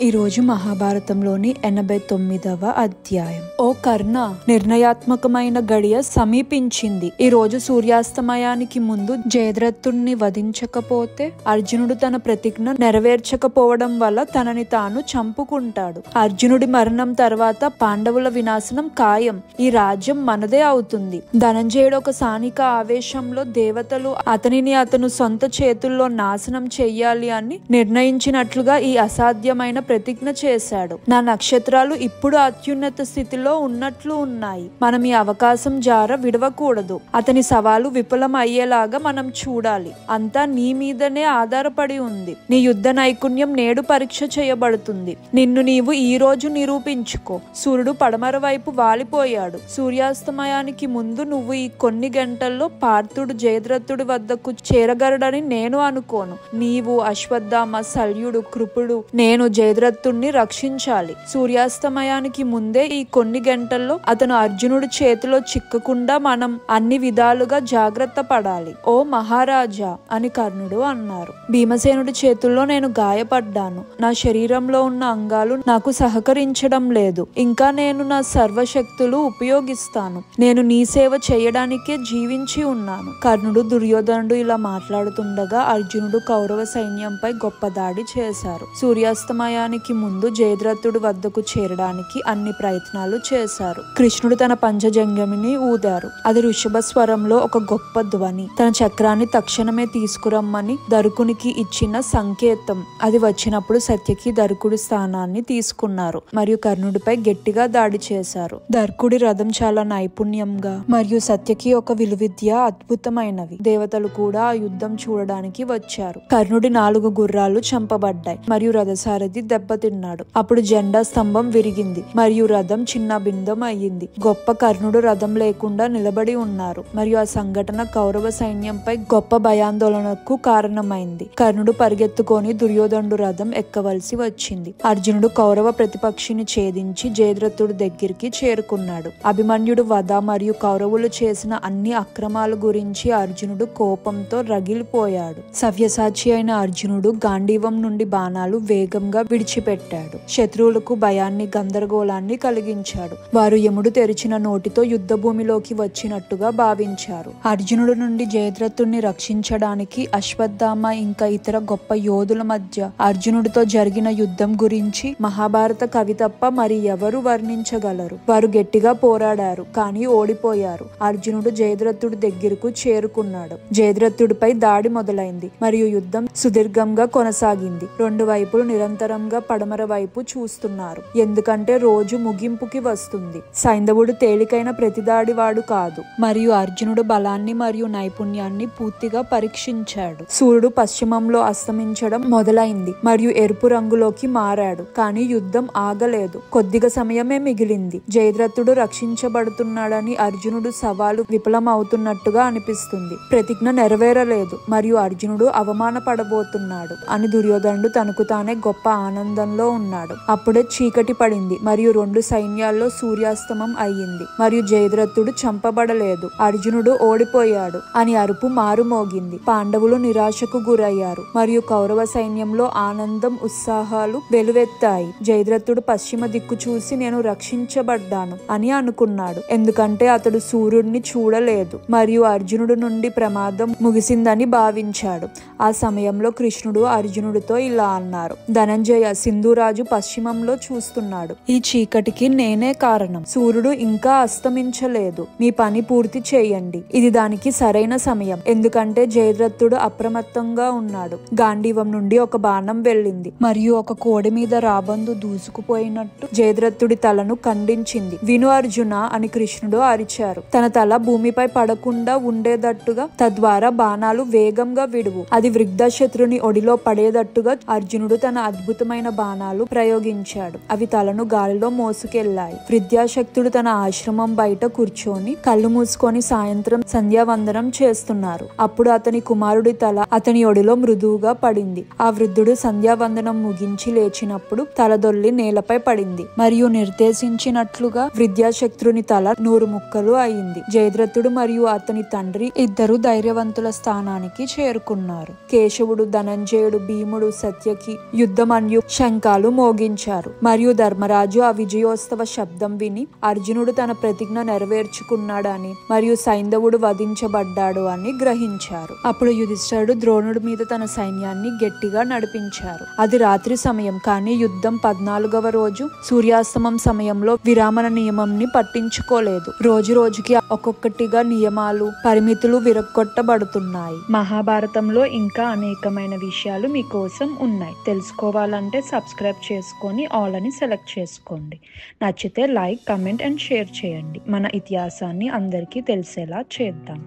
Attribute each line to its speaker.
Speaker 1: ఈ రోజు మహాభారతంలోని 89వ అధ్యాయం. ఓ కర్ణ, నిర్ణయాత్మకమైన గడియ సమీపించింది. ఈ రోజు సూర్యాస్తమయానికి ముందు జయద్రథుణ్ణి వధించకపోతే అర్జునుడు తన ప్రతిజ్ఞ నెరవేర్చకపోవడం వల్ల తనని తాను చంపుకుంటాడు. అర్జునుడి మరణం తర్వాత పాండవుల వినాశనం ఖాయం. ఈ రాజ్యం మనదే అవుతుంది. ధనంజయుడు ఒక సానిక ఆవేశంలో దేవతలు అతను సొంత చేతుల్లో నాశనం చెయ్యాలి అని నిర్ణయించినట్లుగా ఈ అసాధ్యమైన ప్రతిజ్ఞ చేశాడు. నా నక్షత్రాలు ఇప్పుడు అత్యున్నత స్థితిలో ఉన్నట్లు ఉన్నాయి. మనం ఈ అవకాశం జార విడవకూడదు. అతని సవాలు విఫలం అయ్యేలాగా మనం చూడాలి. అంతా నీ మీదనే ఆధారపడి ఉంది. నీ యుద్ధ నైపుణ్యం నేడు పరీక్ష చేయబడుతుంది. నిన్ను నీవు ఈ రోజు నిరూపించుకో. సూర్యుడు పడమర వైపు వాలిపోయాడు. సూర్యాస్తమయానికి ముందు నువ్వు ఈ కొన్ని గంటల్లో పార్థుడు జయద్రథుడి వద్దకు చేరగలడని నేను అనుకోను. నీవు, అశ్వత్థామ, శల్యుడు, కృపుడు, నేను జయద్రథుణ్ణి రక్షించాలి. సూర్యాస్తమయానికి ముందే ఈ కొన్ని గంటల్లో అతను అర్జునుడి చేతిలో చిక్కకుండా మనం అన్ని విధాలుగా జాగ్రత్త పడాలి. ఓ మహారాజా అని కర్ణుడు అన్నారు. భీమసేనుడి చేతుల్లో నేను గాయపడ్డాను. నా శరీరంలో ఉన్న అంగాలు నాకు సహకరించడం లేదు. ఇంకా నేను నా సర్వశక్తులు ఉపయోగిస్తాను. నేను నీ సేవ చేయడానికే జీవించి ఉన్నాను. కర్ణుడు, దుర్యోధనుడు ఇలా మాట్లాడుతుండగా అర్జునుడు కౌరవ సైన్యంపై గొప్ప దాడి చేశారు. సూర్యాస్తమయానికి ముందు జయద్రథుడి వద్దకు చేరడానికి అన్ని ప్రయత్నాలు చేశారు. కృష్ణుడు తన పంచజంగమిని ఊదారు. అది ఋషభ స్వరంలో ఒక గొప్ప ధ్వని. తన చక్రాన్ని తక్షణమే తీసుకురమ్మని దరుకునికి ఇచ్చిన సంకేతం. అది వచ్చినప్పుడు సత్యకి దరుకుడి స్థానాన్ని తీసుకున్నారు మరియు కర్ణుడిపై గట్టిగా దాడి చేశారు. దర్కుడి రథం చాలా నైపుణ్యంగా మరియు సత్యకి ఒక విలువిద్య అద్భుతమైనవి. దేవతలు కూడా ఆ యుద్ధం చూడడానికి వచ్చారు. కర్ణుడి 4 గుర్రాలు చంపబడ్డాయి మరియు రథసారథి దెబ్బతిన్నాడు. అప్పుడు జెండా స్తంభం విరిగింది మరియు రథం చిన్న బిందం అయ్యింది. గొప్ప కర్ణుడు రథం లేకుండా నిలబడి ఉన్నారు మరియు ఆ సంఘటన కౌరవ సైన్యంపై గొప్ప భయాందోళనకు కారణమైంది. కర్ణుడు పరిగెత్తుకొని దుర్యోధనుడు రథం ఎక్కవలసి వచ్చింది. అర్జునుడు కౌరవ ప్రతిపక్షిని ఛేదించి జయద్రథుడి దగ్గరికి చేరుకున్నాడు. అభిమన్యుడు వధ మరియు కౌరవులు చేసిన అన్ని అక్రమాల గురించి అర్జునుడు కోపంతో రగిలిపోయాడు. సవ్యసాచి అయిన అర్జునుడు గాంధీవం నుండి బాణాలు వేగంగా విడిచిపెట్టాడు. శత్రువులకు భయాన్ని, గందరగోళాన్ని కలిగించాడు. వారు యముడు తెరిచిన నోటితో యుద్ధ భూమిలోకి వచ్చినట్టుగా భావించారు. అర్జునుడు నుండి జయద్రథుడిని రక్షించడానికి అశ్వత్థామ ఇంకా ఇతర గొప్ప యోధుల మధ్య అర్జునుడితో జరిగిన యుద్ధం గురించి మహాభారత కవి తప్ప మరి ఎవరు వర్ణించగలరు. వారు గట్టిగా పోరాడారు కానీ ఓడిపోయారు. అర్జునుడు జయద్రథుడి దగ్గరకు చేరుకున్నాడు. జయద్రథుడిపై దాడి మొదలైంది మరియు యుద్ధం సుదీర్ఘంగా కొనసాగింది. 2 వైపులు నిరంతరంగా పడమర వైపు చూస్తున్నారు. ఎందుకంటే రోజు ముగింపుకి వస్తుంది. సైంధవుడు తేలికైన ప్రతిదాడివాడు కాదు మరియు అర్జునుడు బలాన్ని మరియు నైపుణ్యాన్ని పూర్తిగా పరీక్షించాడు. సూర్యుడు పశ్చిమంలో అస్తమించడం మొదలైంది మరియు ఎరుపు రంగులోకి మారాడు. కానీ యుద్ధం ఆగలేదు. కొద్దిగా సమయమే మిగిలింది. జయద్రథుడు రక్షించబడుతున్నాడని అర్జునుడు సవాలు విఫలమవుతున్నట్టుగా అనిపిస్తుంది. ప్రతిజ్ఞ నెరవేరలేదు మరియు అర్జునుడు అవమానపడబోతున్నాడు అని దుర్యోధనుడు తనకు తానే గొప్ప ఆనందంలో ఉన్నాడు. అప్పుడే చీకటి పడింది మరియు 2 సైన్యాల్లో సూర్యాస్తమం అయ్యింది మరియు జయద్రథుడు చంపబడలేదు. అర్జునుడు ఓడిపోయాడు అని అరుపు మారుమోగింది. పాండవులు నిరాశకు గురయ్యారు మరియు కౌరవ సైన్యంలో ఆనందం, ఉత్సాహాలు వెలువెత్తాయి. జయద్రథుడు పశ్చిమ దిక్కు చూసి నేను రక్షించబడ్డాను అని అనుకున్నాడు. ఎందుకంటే అతడు సూర్యుడిని చూడలేదు మరియు అర్జునుడు నుండి ప్రమాదం ముగిసిందని భావించాడు. ఆ సమయంలో కృష్ణుడు అర్జునుడితో ఇలా అన్నారు. ధనంజయ, సింధురాజు పశ్చిమంలో చూస్తున్నాడు. ఈ చీకటికి నేనే కారణం. సూర్యుడు ఇంకా అస్తమించలేదు. మీ పని పూర్తి చేయండి. ఇది దానికి సరైన సమయం. ఎందుకంటే జయద్రథుడు అప్రమత్తంగా ఉన్నాడు. గాంధీవం నుండి ఒక బాణం వెళ్ళింది మరియు ఒక కోడి మీద రాబందు దూసుకుపోయినట్టు జయద్రథుడి తలను ఖండించింది. విను అర్జున అని కృష్ణుడు అరిచారు. తన తల భూమిపై పడకుండా ఉండేటట్టుగా, తద్వారా బాణాలు వేగంగా విడువు. అది వృద్ధశత్రుని ఒడిలో పడేటట్టుగా అర్జునుడు తన అద్భుతమైన బాణాలు ప్రయోగించాడు. అవి తలను గాలిలో మోసుకెళ్లాయి. విద్యాశక్తుడు తన ఆశ్రమం బయట కూర్చొని కళ్ళు మూసుకొని సాయంత్రం సంధ్యావందనం చేస్తున్నారు. అప్పుడు అతని కుమారుడి తల అతని ఒడిలో మృదువుగా పడింది. ఆ వృద్ధుడు సంధ్యావందనం ముగించి లేచినప్పుడు తలదొల్లి నేలపై పడింది మరియు నిర్దేశించినట్లుగా విద్యాశక్తుని తల 100 ముక్కలు అయింది. జయద్రథుడు మరియు అతని తండ్రి ఇద్దరు ధైర్యవంతుల స్థానానికి చేరుకున్నారు. కేశవుడు, ధనంజయుడు, భీముడు, సత్యకి, యుద్ధమన్యు, శంఖాలు మోగించారు. మరియు ధర్మరాజు ఆ విజయోత్సవ శబ్దం విని అర్జునుడు తన ప్రతిజ్ఞ నెరవేర్చుకున్నాడని మరియు సైంధవుడు వధించబడ్డాడు అని గ్రహించారు. అప్పుడు యుధిష్ఠిరుడు ద్రోణుడి మీద తన సైన్యాన్ని గట్టిగా నడిపించారు. అది రాత్రి సమయం, కానీ యుద్ధం 14వ రోజు సూర్యాస్తమం సమయంలో విరామణ నియమంని పట్టించుకోలేదు. రోజు రోజుకి ఒక్కొక్కటిగా నియమాలు, పరిమితులు విరగొట్టబడుతున్నాయి. మహాభారతంలో ఇంకా అనేకమైన విషయాలు మీకోసం ఉన్నాయి. తెలుసుకోవాలంటే సబ్స్క్రైబ్ చేసుకొని ఆల్ అని సెలెక్ట్ చేసుకోండి. నచ్చితే లైక్, కమెంట్ అండ్ షేర్ చేయండి. మన ఇతిహాసాన్ని అందరికీ తెలిసేలా చేద్దాం.